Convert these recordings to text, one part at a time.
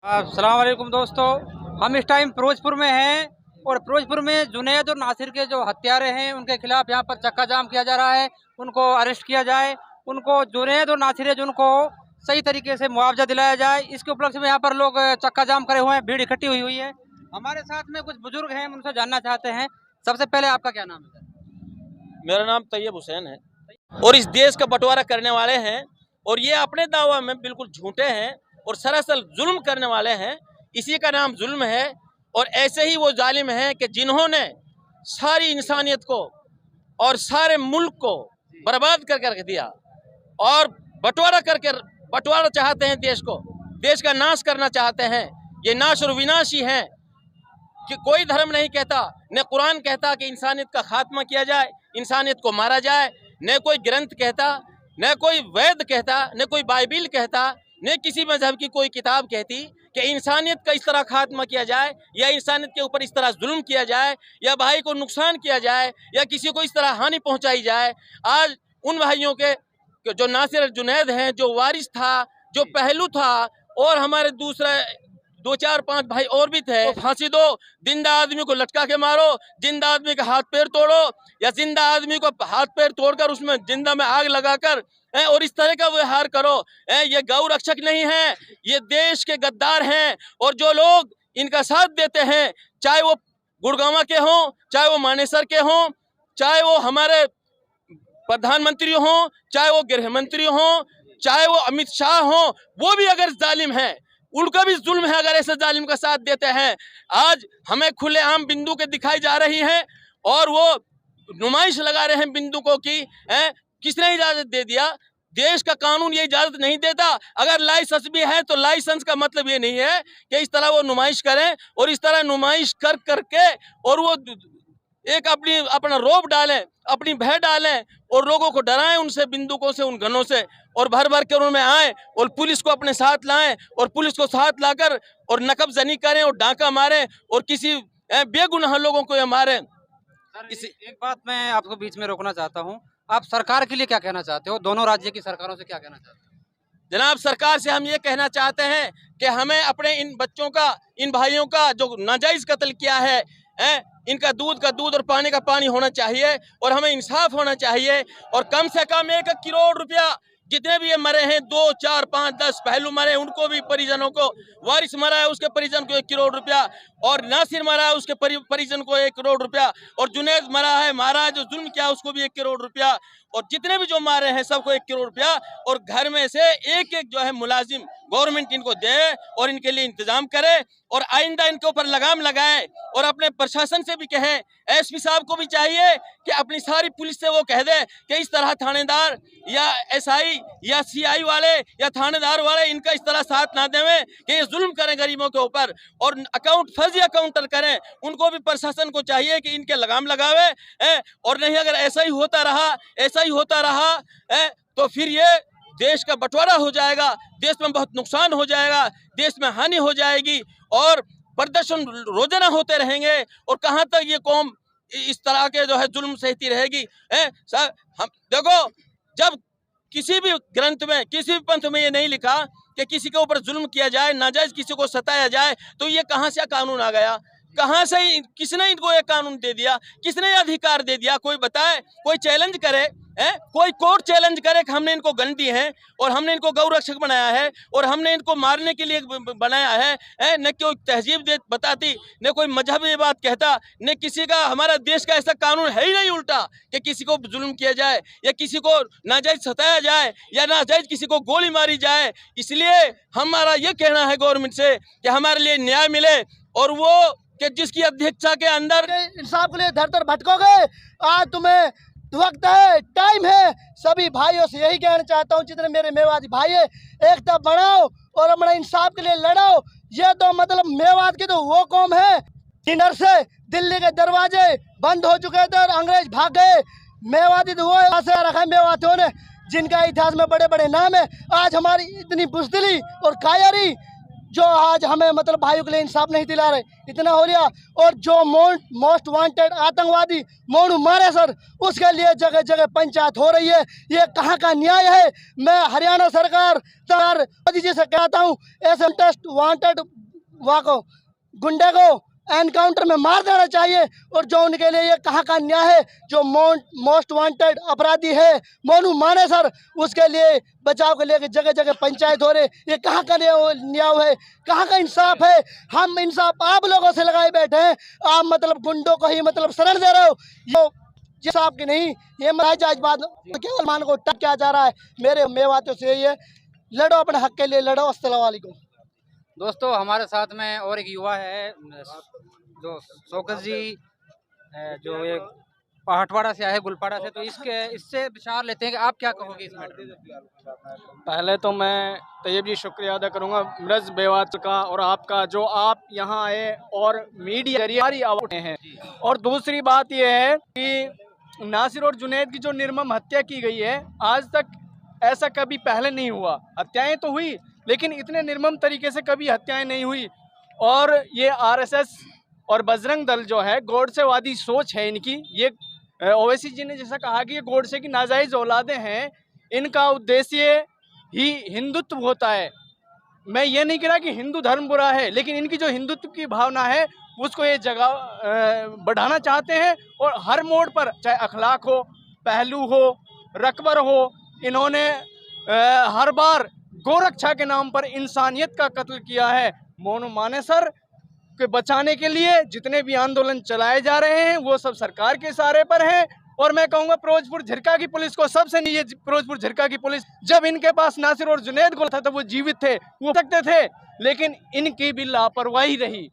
अस्सलाम वालेकुम दोस्तों, हम इस टाइम फिरोजपुर में हैं और फिरोजपुर में जुनैद और नासिर के जो हत्यारे हैं उनके खिलाफ यहाँ पर चक्का जाम किया जा रहा है। उनको अरेस्ट किया जाए, उनको जुनैद और नासिर है जिनको सही तरीके से मुआवजा दिलाया जाए। इसके उपलक्ष्य में यहाँ पर लोग चक्का जाम करे हुए हैं, भीड़ इकट्ठी हुई हुई है। हमारे साथ में कुछ बुजुर्ग हैं, हम उनसे जानना चाहते हैं। सबसे पहले आपका क्या नाम है? मेरा नाम तैयब हुसैन है और इस देश का बंटवारा करने वाले हैं और ये अपने दावा में बिल्कुल झूठे हैं और सरासर जुल्म करने वाले हैं। इसी का नाम जुल्म है और ऐसे ही वो जालिम हैं कि जिन्होंने सारी इंसानियत को और सारे मुल्क को बर्बाद करके रख दिया और बंटवारा चाहते हैं, देश का नाश करना चाहते हैं। ये नाश और विनाश ही हैं कि कोई धर्म नहीं कहता, न कुरान कहता कि इंसानियत का खात्मा किया जाए, इंसानियत को मारा जाए, न कोई ग्रंथ कहता, न कोई वेद कहता, न कोई बाइबिल कहता, न किसी मजहब की कोई किताब कहती कि इंसानियत का इस तरह खात्मा किया जाए या इंसानियत के ऊपर इस तरह जुल्म किया जाए या भाई को नुकसान किया जाए या किसी को इस तरह हानि पहुंचाई जाए। आज उन भाइयों के जो नासिर जुनैद हैं, जो वारिस था, जो पहलू था और हमारे दूसरे 2-4-5 भाई और भी थे, फांसी दो, जिंदा आदमी को लटका के मारो, जिंदा आदमी का हाथ पैर तोड़ो या जिंदा आदमी को हाथ पैर तोड़कर उसमें जिंदा में आग लगाकर और इस तरह का व्यवहार करो। ये गौ रक्षक नहीं है, ये देश के गद्दार हैं। और जो लोग इनका साथ देते हैं, चाहे वो गुड़गांव के हों, चाहे वो मानेसर के हों, चाहे वो हमारे प्रधानमंत्री हों, चाहे वो गृह मंत्री हों, चाहे वो अमित शाह हों, वो भी अगर जालिम हैं, उनका भी जुल्म है अगर ऐसे जालिम का साथ देते हैं। आज हमें खुलेआम बिंदु के दिखाई जा रही हैं और वो नुमाइश लगा रहे हैं बिंदुकों की। किसने इजाजत दे दिया? देश का कानून ये इजाजत नहीं देता। अगर लाइसेंस भी है तो लाइसेंस का मतलब ये नहीं है कि इस तरह वो नुमाइश करें और इस तरह नुमाइश कर करके और वो एक अपना रोब डालें, अपनी भय डालें और लोगों को डराएं उनसे, बिंदुकों से, उन गनों से, और भर भर के उनमें आए और पुलिस को अपने साथ लाएं और पुलिस को साथ लाकर और नकबजनी करें और डाका मारें और किसी बेगुनाह लोगों को ये मारें। एक बात मैं आपको बीच में रोकना चाहता हूँ, आप सरकार के लिए क्या कहना चाहते हो? दोनों राज्य की सरकारों से क्या कहना चाहते हो? जनाब, सरकार से हम ये कहना चाहते हैं कि हमें अपने इन बच्चों का, इन भाइयों का जो नाजायज कत्ल किया है, इनका दूध का दूध और पानी का पानी होना चाहिए और हमें इंसाफ होना चाहिए। और कम से कम 1 करोड़ रुपया, जितने भी ये मरे हैं, 2, 4, 5, 10 पहलू मरे, उनको भी परिजनों को, वारिस मरा है उसके परिजन को 1 करोड़ रुपया, और नासिर मरा है उसके परिजन को 1 करोड़ रुपया, और जुनैद मारा है जो जुल्म किया उसको भी 1 करोड़ रुपया, और जितने भी जो मारे हैं सबको 1 करोड़ रुपया। और घर में से एक जो है मुलाजिम गवर्नमेंट इनको दे और इनके लिए इंतजाम करे और आइंदा इनके ऊपर लगाम लगाए और अपने प्रशासन से भी कहे, एसपी साहब को भी चाहिए कि अपनी सारी पुलिस से वो कह दे कि इस तरह थानेदार या एसआई या सीआई वाले या थानेदार वाले इनका इस तरह साथ ना देवें कि ये जुल्म करें गरीबों के ऊपर और फर्जी अकाउंटर करें। उनको भी प्रशासन को चाहिए कि इनके लगाम लगावे और नहीं अगर ऐसा ही होता रहा तो फिर ये देश का बंटवारा हो जाएगा, देश में बहुत नुकसान हो जाएगा, देश में हानि हो जाएगी और प्रदर्शन रोजाना होते रहेंगे। और कहां तक ये कौम इस तरह के जो है जुल्म सहती रहेगी? हम देखो, जब किसी भी ग्रंथ में, किसी भी पंथ में ये नहीं लिखा कि किसी के ऊपर जुल्म किया जाए, नाजायज किसी को सताया जाए, तो ये कहां से कानून आ गया? कहां से किसने इनको ये कानून दे दिया? किसने अधिकार दे दिया? कोई बताए, कोई चैलेंज करे, कोई कोर्ट चैलेंज करे कि हमने इनको गन दी है और हमने इनको गौ रक्षक बनाया है और हमने इनको मारने के लिए बनाया है। न कोई तहजीब बताती, न कोई मजहब ये बात कहता, न किसी का, हमारा देश का ऐसा कानून है ही नहीं उल्टा कि किसी को जुल्म किया जाए या किसी को नाजायज सताया जाए या नाजायज किसी को गोली मारी जाए। इसलिए हमारा ये कहना है गवर्नमेंट से कि हमारे लिए न्याय मिले और वो कि जिसकी अध्यक्षता के अंदर इंसाफ के लिए धर धर भटकोगे। आज तुम्हें वक्त है, टाइम है। सभी भाइयों से यही कहना चाहता हूँ, जितने मेरे मेवाती भाई है, एकता बढ़ाओ और अपना इंसाफ के लिए लड़ाओ। ये तो मतलब मेवात की तो वो कौम है जिधर से दिल्ली के दरवाजे बंद हो चुके थे और अंग्रेज भाग गए। मेवाती तो वो रखा है मेवातियों ने, जिनका इतिहास में बड़े बड़े नाम है। आज हमारी इतनी बुज़दिली और कायरी जो आज हमें मतलब भाइयों के लिए इंसाफ नहीं दिला रहे, इतना हो गया। और जो मोस्ट वांटेड आतंकवादी मोनू मानेसर, उसके लिए जगह जगह पंचायत हो रही है। ये कहाँ का न्याय है? मैं हरियाणा सरकार मोदी जी से कहता हूँ, ऐसे वांटेड वाको गुंडे को एनकाउंटर में मार देना चाहिए। और जो उनके लिए ये कहाँ का न्याय है? जो मोस्ट वांटेड अपराधी है मोनू मानेसर, उसके लिए बचाव के लिए जगह जगह पंचायत हो रहे, ये कहाँ का न्याय है? कहाँ का इंसाफ है? हम इंसाफ आप लोगों से लगाए बैठे हैं, आप मतलब गुंडों को ही मतलब शरण दे रहे हो। ये इंसाफ की नहीं, ये जायज बात केवल मान को टक क्या जा रहा है। मेरे मेवातों से ये लड़ो, अपने हक के लिए लड़ो। अस्सलाम वालेकुम। दोस्तों, हमारे साथ में और एक युवा है जो शौकत जी, जो ये पहाटवाड़ा से आए, गुलपाड़ा से, तो इससे विचार लेते हैं कि आप क्या कहोगे इस मैटर में। पहले तो मैं तैयब जी शुक्रिया अदा करूंगा ब्रज बेवात का और आपका, जो आप यहाँ आए और मीडिया जरिए आवाज़ हैं। और दूसरी बात यह है कि नासिर और जुनैद की जो निर्मम हत्या की गई है, आज तक ऐसा कभी पहले नहीं हुआ। हत्याएं तो हुई, लेकिन इतने निर्मम तरीके से कभी हत्याएं नहीं हुई। और ये आरएसएस और बजरंग दल जो है, गोडसेवादी सोच है इनकी। ये ओवैसी जी ने जैसा कहा कि ये गोडसे की नाजायज औलादें हैं, इनका उद्देश्य ही हिंदुत्व होता है। मैं ये नहीं कह रहा कि हिंदू धर्म बुरा है, लेकिन इनकी जो हिंदुत्व की भावना है उसको ये जगह बढ़ाना चाहते हैं। और हर मोड़ पर, चाहे अखलाक हो, पहलू हो, रकबर हो, इन्होंने हर बार गोरक्षा के नाम पर इंसानियत का कत्ल किया है। मोनू मानेसर के बचाने के लिए जितने भी आंदोलन चलाए जा रहे हैं वो सब सरकार के इशारे पर हैं। और मैं कहूँगा फिरोजपुर झिरका की पुलिस को सबसे नहीं, ये फिरोजपुर झिरका की पुलिस, जब इनके पास नासिर और जुनैद को था तब वो जीवित थे, वो सकते थे, लेकिन इनकी भी लापरवाही रही।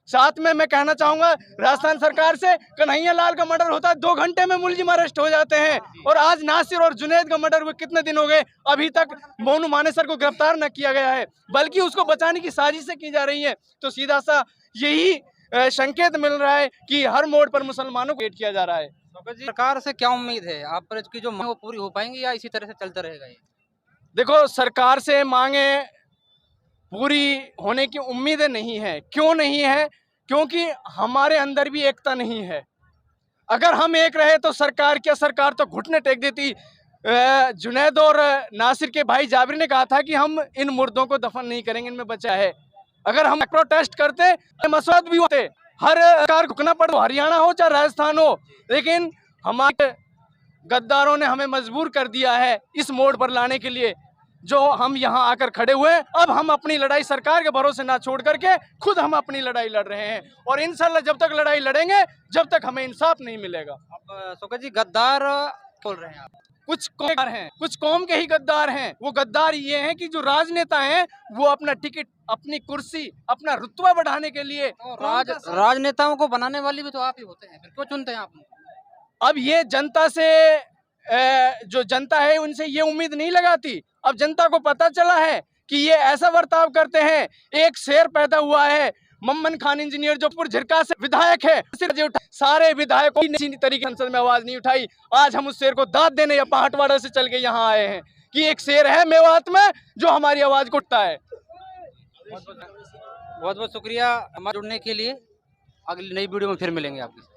साथ में मैं कहना चाहूँगा राजस्थान सरकार से, कन्हैया लाल का मर्डर होता है 2 घंटे में मुलजिम अरेस्ट हो जाते हैं, और आज नासिर और जुनैद का मर्डर हुए कितने दिन हो गए, अभी तक मोनू मानेसर को गिरफ्तार न किया गया है, बल्कि उसको बचाने की साजिशें की जा रही है। तो सीधा सा यही संकेत मिल रहा है कि हर मोड़ पर मुसलमानों को हेट किया जा रहा है। सरकार से क्या उम्मीद है? आप पर इसकी जो मांग वो पूरी हो पाएंगी या इसी तरह से चलता रहेगा ये? देखो, सरकार से मांगे पूरी होने की उम्मीदें नहीं है। क्यों नहीं है? क्योंकि हमारे अंदर भी एकता नहीं है। अगर हम एक रहे तो सरकार क्या, सरकार तो घुटने टेक देती। जुनैद और नासिर के भाई जाबिर ने कहा था कि हम इन मुर्दों को दफन नहीं करेंगे, इनमें बचा है। अगर हम प्रोटेस्ट करते, मसौद भी होते, हर सरकार रुकना पड़े, हरियाणा हो चाहे राजस्थान हो, लेकिन हमारे गद्दारों ने हमें मजबूर कर दिया है इस मोड़ पर लाने के लिए, जो हम यहाँ आकर खड़े हुए। अब हम अपनी लड़ाई सरकार के भरोसे ना छोड़ करके खुद हम अपनी लड़ाई लड़ रहे हैं, और इंशाल्लाह जब तक लड़ाई लड़ेंगे जब तक हमें इंसाफ नहीं मिलेगा। अब शौकत जी, गद्दार बोल रहे हैं आप? कुछ कौम हैं, कुछ कौम के ही गद्दार हैं। वो गद्दार ये हैं कि जो राजनेता हैं वो अपना टिकट, अपनी कुर्सी, अपना रुतबा बढ़ाने के लिए राजनेताओं को बनाने वाली भी तो आप ही होते हैं, फिर क्यों चुनते हैं आप? अब ये जनता से, जो जनता है उनसे ये उम्मीद नहीं लगाती। अब जनता को पता चला है कि ये ऐसा बर्ताव करते हैं। एक शेर पैदा हुआ है, मम्मन खान इंजीनियर, जो झिरका से विधायक है, सारे विधायकों ने इसी तरीके संसद में आवाज नहीं उठाई। आज हम उस शेर को दाद देने या पहाटवाड़ा से चल के यहाँ आए हैं कि एक शेर है मेवात में जो हमारी आवाज को उठता है। बहुत बहुत शुक्रिया हमारे जुड़ने के लिए। अगली नई वीडियो में फिर मिलेंगे आपके साथ।